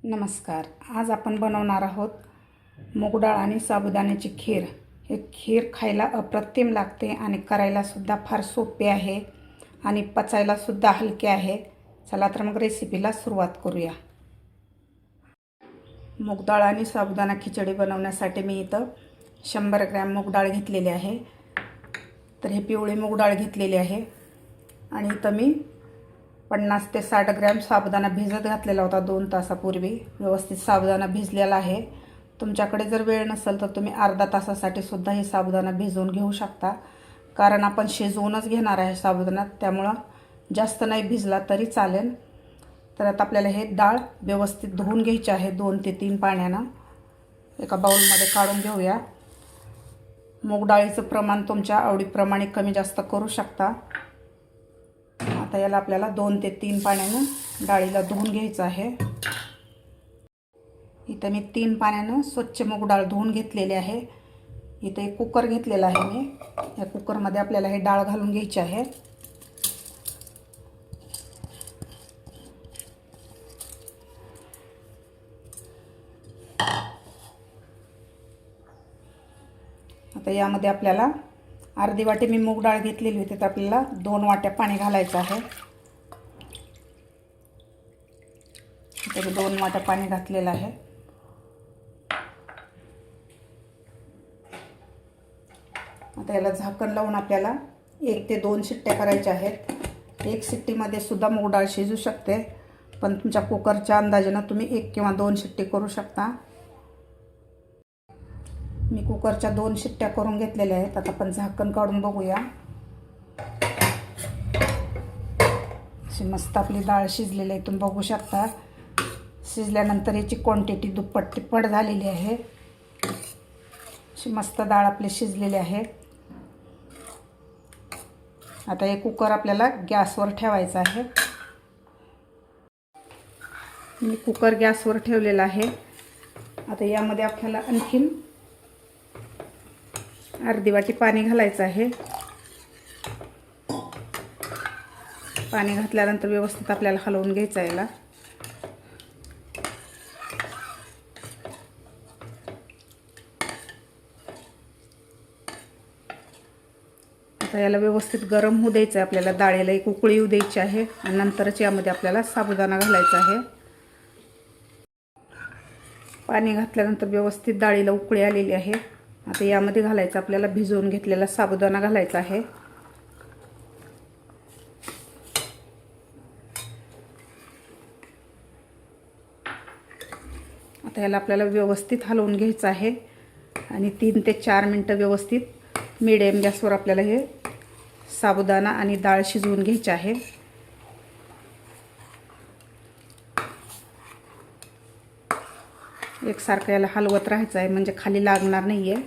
नमस्कार. आज आपण बनवणार आहोत मूग डाळ आणि साबुदाण्याची खीर. हे खीर खायला अप्रतिम लागते आणि करायलासुद्धा फार सोपे आहे आणि पचायलासुद्धा हलके आहे. चला तर मग रेसिपीला सुरुवात करूया. मूग डाळ आणि साबुदाणा खिचडी बनवण्यासाठी मी इथं 100 ग्रॅम मूग डाळ घेतलेली आहे. तर हे पिवळी मूग डाळ घेतलेली आहे आणि इथं मी 50 ते 60 ग्रॅम साबुदाणा भिजत घातलेला होता 2 तासापूर्वी. व्यवस्थित साबुदाणा भिजलेला आहे. तुमच्याकडे जर वेळ नसेल तर तुम्ही अर्धा तासासाठी सुद्धा हे साबुदाणा भिजवून घेऊ शकता, कारण आपण शिजवूनच घेणार आहे साबुदाणा, त्यामुळं जास्त नाही भिजला तरी चालेल. तर आता आपल्याला हे डाळ व्यवस्थित धुवून घ्यायची आहे 2 ते 3 पाण्यानं. एका बाउलमध्ये काढून घेऊया. मूग डाळीचं प्रमाण तुमच्या आवडीप्रमाणे कमी जास्त करू शकता. आता याला आपल्याला 2 ते 3 पाण्यानं डाळीला धुवून घ्यायचं आहे. इथं मी 3 पाण्यानं स्वच्छ मूग डाळ धुवून घेतलेली आहे. इथं एक कुकर घेतलेला आहे मी. या कुकरमध्ये आपल्याला हे डाळ घालून घ्यायची आहे. आता यामध्ये आपल्याला अर्धी वाटी मी मूग डाळ घेतलेली होती, तर आपल्याला 2 वाट्या पाणी घालायचं आहे. तर 2 वाट्या पाणी घातलेलं आहे. आता याला झाकण लावून आपल्याला 1 ते 2 शिट्ट्या करायच्या आहेत. 1 शिट्टीमध्ये सुद्धा मूग डाळ शिजू शकते, पण तुमच्या कुकरच्या अंदाजानं तुम्ही 1 किंवा 2 शिट्टी करू शकता. मी कुकरच्या 2 शिट्ट्या करून घेतलेल्या आहेत. आता आपण झाकण काढून बघूया. अशी मस्त आपली डाळ शिजलेली आहे, तुम्ही बघू शकता. शिजल्यानंतर याची क्वांटिटी दुप्पट तिप्पट झालेली आहे. अशी मस्त डाळ आपली शिजलेली आहे. आता हे कुकर आपल्याला गॅसवर ठेवायचं आहे. मी कुकर गॅसवर ठेवलेला आहे. आता यामध्ये आपल्याला आणखीन अर्धी वाटी पाणी घालायचं आहे. पाणी घातल्यानंतर व्यवस्थित आपल्याला हलवून घ्यायचं आहे याला. आता याला व्यवस्थित गरम होऊ द्यायचं आहे. आपल्याला डाळीला एक उकळी येऊ द्यायची आहे आणि नंतरच यामध्ये आपल्याला साबुदाणा घालायचा आहे. पाणी घातल्यानंतर व्यवस्थित डाळीला उकळी आलेली आहे. आता यामध्ये घालायचं आपल्याला भिजवून घेतलेला साबुदाणा घालायचा आहे. आता याला आपल्याला व्यवस्थित हलवून घ्यायचं आहे आणि 3 ते 4 मिनटं व्यवस्थित मीडियम गॅसवर आपल्याला हे साबुदाणा आणि डाळ शिजवून घ्यायची आहे. एकसारखं याला हलवत राहायचं आहे, म्हणजे खाली लागणार नाही आहे.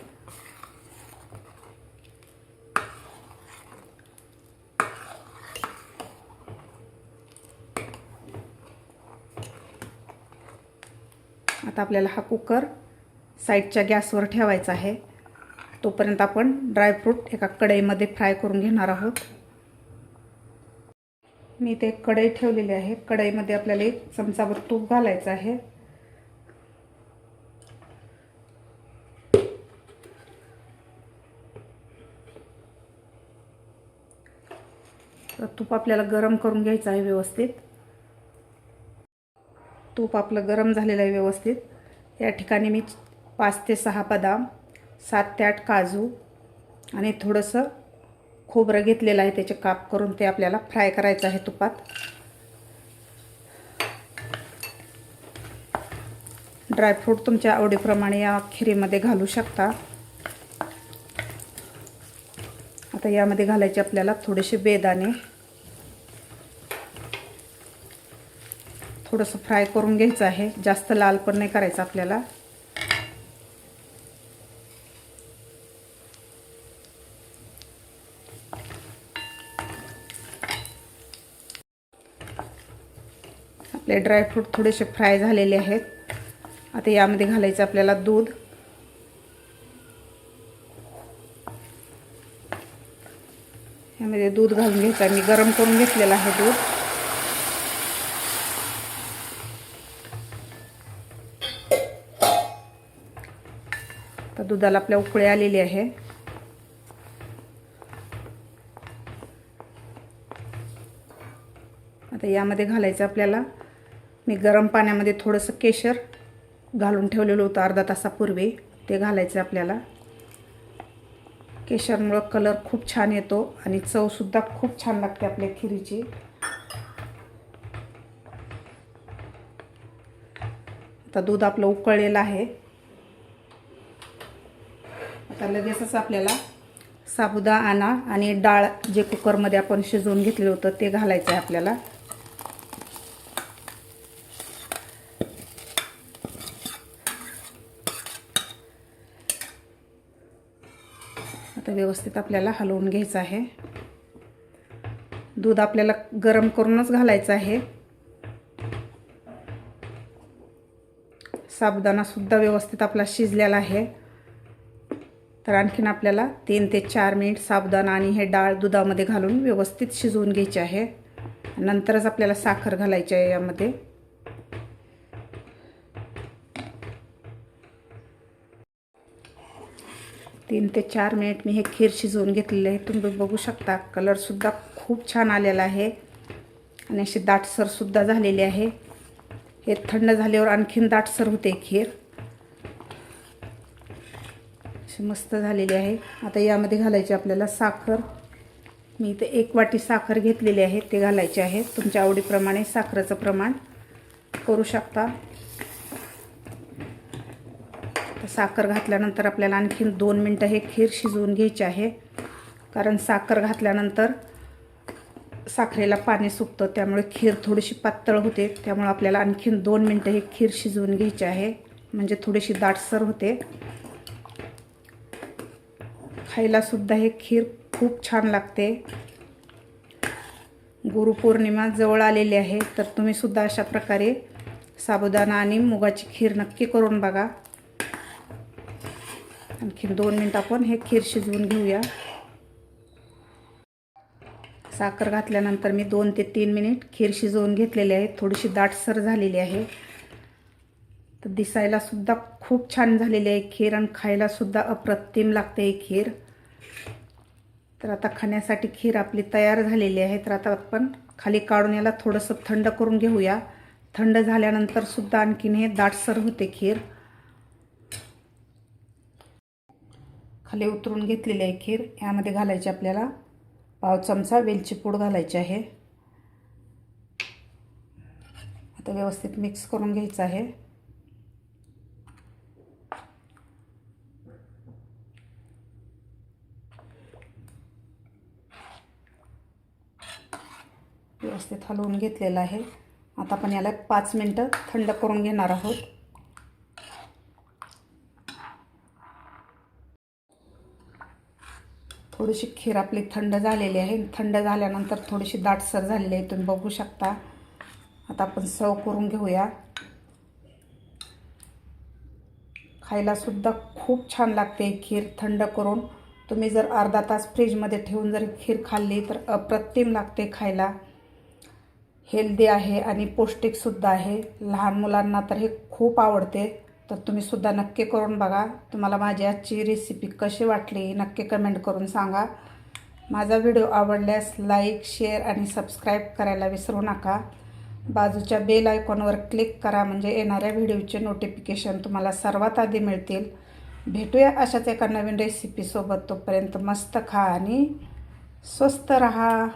आता आपल्याला हा कुकर साईडच्या गॅसवर ठेवायचा आहे. तोपर्यंत आपण ड्रायफ्रूट एका कढईमध्ये फ्राय करून घेणार आहोत. मी इथे एक कढई ठेवलेली आहे. कढईमध्ये आपल्याला 1 चमचाभर तूप घालायचं आहे. तर तूप आपल्याला गरम करून घ्यायचं आहे व्यवस्थित. तूप आपलं गरम झालेलं आहे व्यवस्थित. या ठिकाणी मी 5 ते 6 बदाम, 7 ते 8 काजू आणि थोडंसं खोबरं घेतलेलं आहे. त्याचे काप करून ते आपल्याला फ्राय करायचं आहे तुपात. ड्रायफ्रूट तुमच्या आवडीप्रमाणे या खिरीमध्ये घालू शकता. आता यामध्ये घालायचे आपल्याला थोडेसे बेदाणे. थोडंसं फ्राय करून घ्यायचं आहे, जास्त लाल पण नाही करायचं आपल्याला. आपले ड्रायफ्रूट थोडेसे फ्राय झालेले आहेत. आता यामध्ये घालायचं आपल्याला दूध. यामध्ये दूध घालून घ्यायचं. मी गरम करून घेतलेलं आहे दूध. तर दुधाला आपल्या उकळी आलेली आहे. आता यामध्ये घालायचं आपल्याला, मी गरम पाण्यामध्ये थोडंसं केशर घालून ठेवलेलं होतं अर्धा तासापूर्वी, ते घालायचं आपल्याला. केशरमुळं कलर खूप छान येतो आणि चवसुद्धा खूप छान लागते आपल्या खिरीची. आता दूध आपलं उकळलेलं आहे. आता लगेचच आपल्याला साबुदाणा आणि डाळ जे कुकरमध्ये आपण शिजवून घेतलेलं होतं ते घालायचं आहे आपल्याला. आता व्यवस्थित आपल्याला हलवून घ्यायचं आहे. दूध आपल्याला गरम करूनच घालायचं आहे. साबुदाणा सुद्धा व्यवस्थित आपला शिजलेला आहे. तर आणखीन आपल्याला 3 ते 4 मिनिट साबुदाणा आणि हे डाळ दुधामध्ये घालून व्यवस्थित शिजवून घ्यायचे आहे. नंतरच आपल्याला साखर घालायची आहे यामध्ये. तीन ते 4 मिनिट मी हे खीर शिजवून घेतलेले आहे. तुम्ही बघू शकता कलरसुद्धा खूप छान आलेला आहे आणि अशी दाटसरसुद्धा झालेली आहे. हे थंड झाल्यावर आणखीन दाटसर होते खीर. अशी मस्त झालेली आहे. आता यामध्ये घालायची आपल्याला साखर. मी इथे 1 वाटी साखर घेतलेली आहे, ते घालायचे आहे. तुमच्या आवडीप्रमाणे साखरेचं प्रमाण करू शकता. साखर घातल्यानंतर आपल्याला आणखीन 2 मिनटं हे खीर शिजवून घ्यायचे आहे. कारण साखर घातल्यानंतर साखरेला पाणी सुटतं, त्यामुळे खीर थोडीशी पातळ होते. त्यामुळे आपल्याला आणखीन 2 मिनटं हे खीर शिजवून घ्यायचे आहे, म्हणजे थोडीशी दाटसर होते. खायला सुद्धा हे खीर खूप छान लागते. गुरुपौर्णिमा जवळ आलेली आहे, तर तुम्ही सुद्धा अशा प्रकारे साबुदाणा आणि मुगाची खीर नक्की करून बघा. आणखी 2 मिनिट आपण हे खीर शिजवून घेऊया. साखर घातल्यानंतर मी 2 ते 3 मिनिट खीर शिजवून घेतलेली आहे. थोडीशी दाटसर झालेली आहे. तर दिसायला सुद्धा खूप छान झालेली आहे खीर आणि खायला सुद्धा अप्रतिम लागते ही खीर. तर आता खाण्यासाठी खीर आपली तयार झालेली आहे. तर आता आपण खाली काढून याला थोडंसं थंड करून घेऊया. थंड झाल्यानंतर सुद्धा आणखीन हे दाटसर होते खीर. खाली उतरून घेतलेली आहे खीर. यामध्ये घालायची आपल्याला पाव चमचा वेलची पूड घालायची आहे. आता व्यवस्थित मिक्स करून घ्यायचं आहे. व्यवस्थित हलवून घेतलेलं आहे. आता आपण याला 5 मिनिटं थंड करून घेणार आहोत. थोडीशी खीर आपली थंड झालेली आहे. थंड झाल्यानंतर थोडीशी दाटसर झालेली आहे, तुम्ही बघू शकता. आता आपण सर्व करून घेऊया. खायला सुद्धा खूप छान लागते खीर थंड करून. तुम्ही जर अर्धा तास फ्रीजमध्ये ठेवून जर खीर खाल्ली तर अप्रतिम लागते खायला. हेल्दी आहे आणि पौष्टिकसुद्धा आहे. लहान मुलांना तर हे खूप आवडते. तर तुम्ही सुद्धा नक्की करून बघा. तुम्हाला माझी आजची रेसिपी कशी वाटली नक्की कमेंट करून सांगा. माझा व्हिडिओ आवडल्यास लाईक, शेअर आणि सबस्क्राईब करायला विसरू नका. बाजूच्या बेल आयकॉनवर क्लिक करा, म्हणजे येणाऱ्या व्हिडिओचे नोटिफिकेशन तुम्हाला सर्वात आधी मिळतील. भेटूया अशाच एका नवीन रेसिपीसोबत. तोपर्यंत मस्त खा आणि स्वस्त रहा.